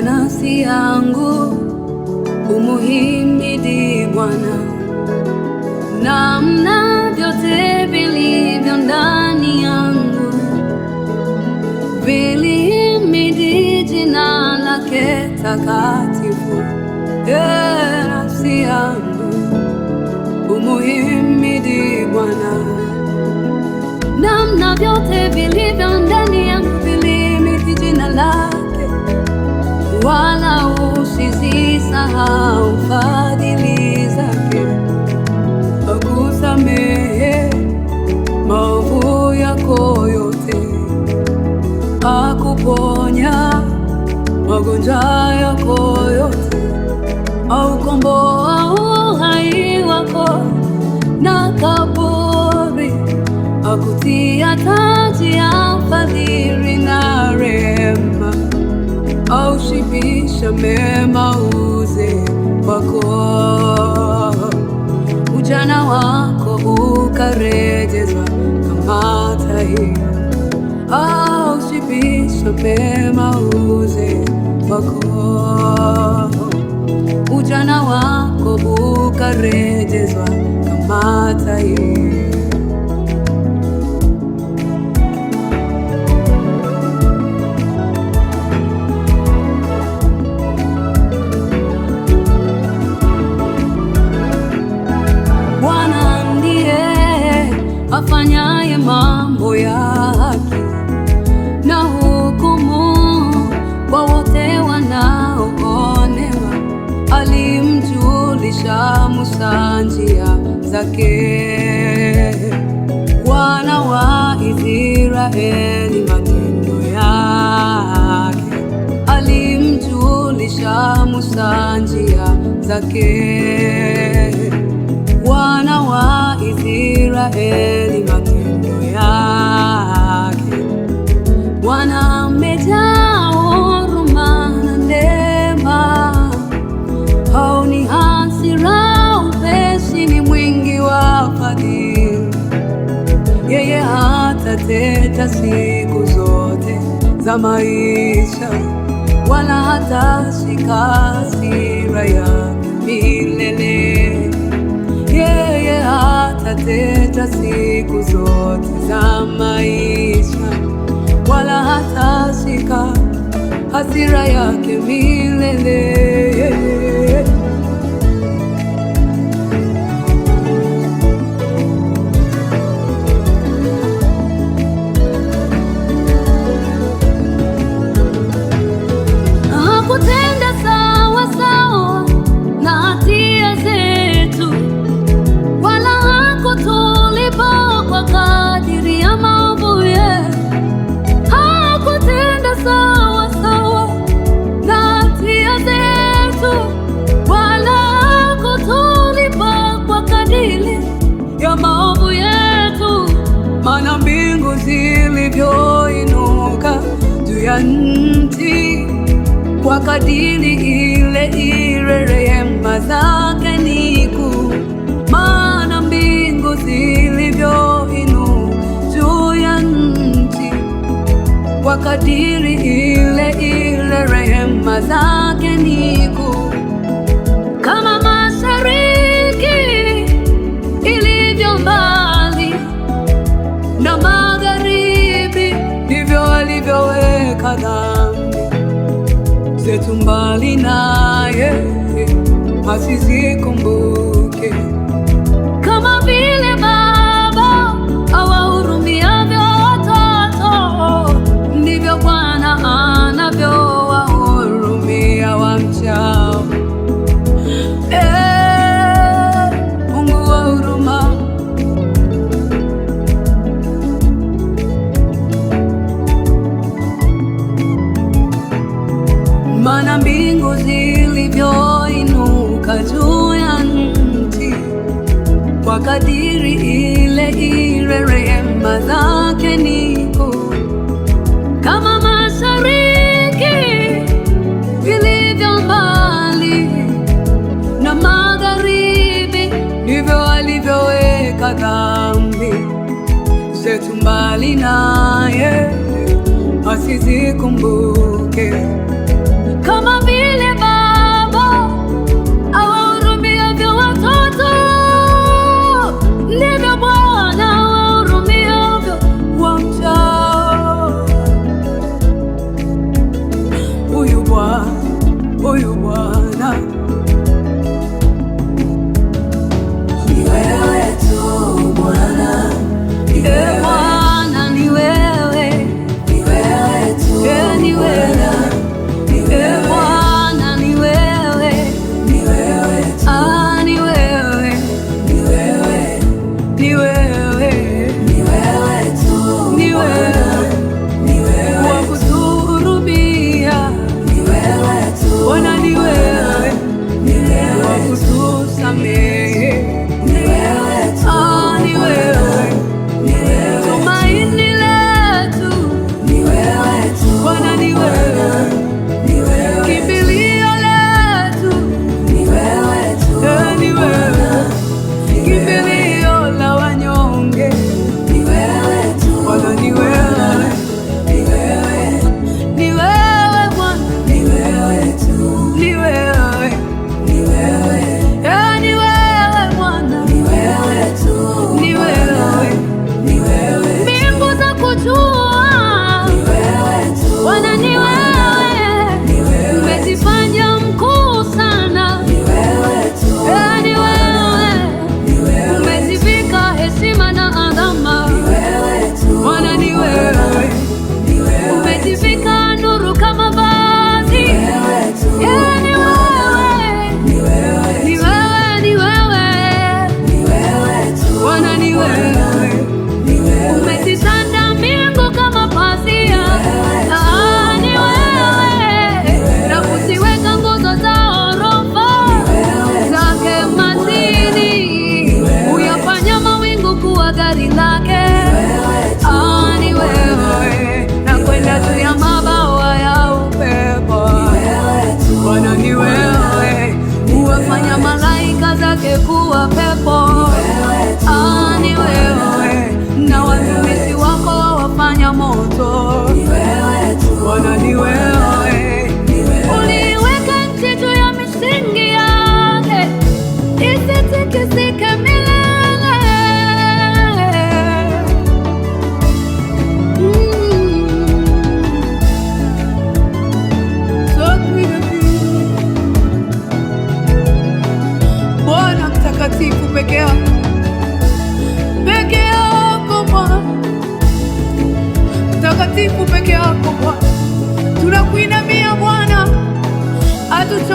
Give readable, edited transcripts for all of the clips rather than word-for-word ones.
nafsi yangu umuhimidi Bwana, namna vyote vilivyo ndani yangu vilihimidi jina lake takatifu. Nafsi yangu umuhimidi Bwana, namna vyote vilivyo ndani yangu vilihimidi jina lake. Wala usizisahau fadhili zake, akusamehe maovu yako yote, akuponya magonjwa yako yote, aukomboa uhai wako na kaburi, akutia taji ya fadhili na rehema, aushibisha mema uzee wako, ujana wako ukarejezwa kama tai, aushibisha mema uzee wako, ujana wako ukarejezwa kama tai. Afanyaye mambo ya haki na hukumu kwa wote wanaoonewa, alimjulisha Musa njia zake. Wana wa Israeli matendo yake, alimjulisha Musa njia zake. Wana wa Israeli matendo yake, Bwana amejaa huruma na neema, haoni hasira, upesi, ni mwingi wa fadhili. Yeye hatateta siku zote za maisha, wala hatashika hasira yake milele. Yeye hatateta siku zote za maisha, wala hatashika hasira yake milele. Hakutenda sawa sawa na hatia zetu, tulipa kwa kadiri ya maovu yetu. Hakutenda sawa sawa na hatia zetu, wala hakutulipa kwa kadiri ya maovu yetu. Maana mbingu zilivyoinuka juu ya nchi, kwa kadiri ile ile rehema zake ni kuu. Maana mbingu zilivyoinuka juu ya nchi, kwa kadiri ile ile rehema zake ni kuu. Kama mashariki ilivyo mbali na magharibi, ndivyo alivyoweka dhambi zetu mbali naye, asizikumbuke. Kama vile baba awahurumiavyo watoto, ndivyo Bwana anavyowahurumia wamchao. Mungu wa huruma, maana mbingu zilivyoinuka juu ya nchi, kwa kadiri ile ile rehema zake ni kuu. Kama mashariki vilivyo mbali na magharibi, ndivyo alivyoweka dhambi zetu mbali naye, asizikumbuke. Kama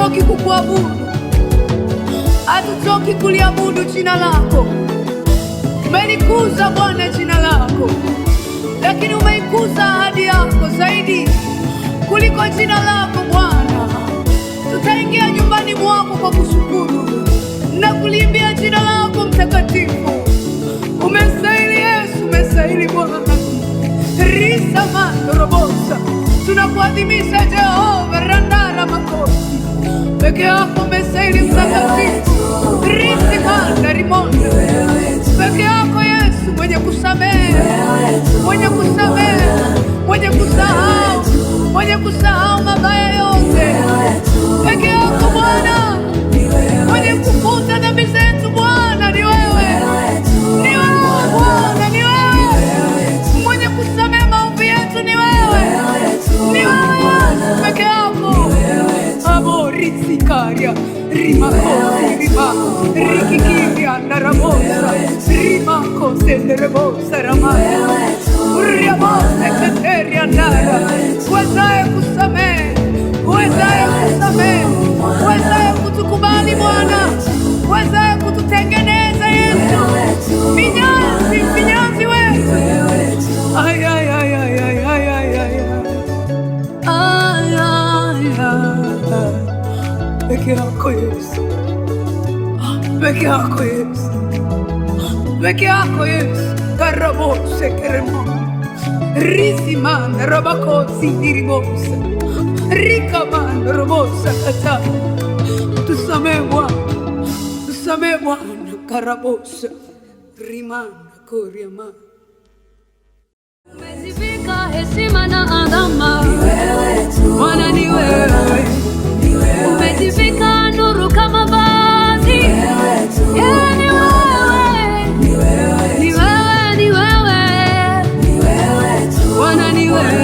hatuchoki kukuabudu, hatuchoki kuliabudu jina lako. Umelikuza Bwana jina lako, lakini umeikuza ahadi yako zaidi kuliko jina lako Bwana. Tutaingia nyumbani mwako kwa kushukuru na kuliimbia jina lako mtakatifu. Umestahili Yesu, umestahili Bwana. Risa mandorobosa, tunakuadhimisha Jehova randara makosi. Peke yako umestahili mtakatifu. Risi manda rimonda, peke yako Yesu, mwenye kusamehe, mwenye kusamehe, mwenye kusahau, mwenye kusahau mabaya yote. Peke yako Bwana, mwenye kufuta dhambi zetu Bwana, ni wewe. Ni wewe Bwana, ni wewe. Mwenye kusamehe maovu yetu ni wewe. Ni wewe peke yako. Aborisi karia rimakoti rima rikikiria narabosa rimako senderebosa ramaya uriabose keteria nara. Uwezaye kusamehe, uwezaye kusamehe, uwezaye kutukubali Bwana, uwezaye kututengeneza Yesu, vinyanzi wetu. Ay, ay, ay, ay, ay, ay, ay, ay. Ay, ay, ay. Peke yako Yesu, peke yako Yesu, peke yako Yesu. Karabose keremo risimanda rabakosi diribosa rikamanda robosa kata. Tusamehe Bwana, tusamehe Bwana. Karabosa rimanda koriama. Umezivika heshima na adhama, Bwana ni wewe. Umezivika nuru kama vazi, yeah, ni wewe, ni wewe, ni wewe, Bwana ni wewe.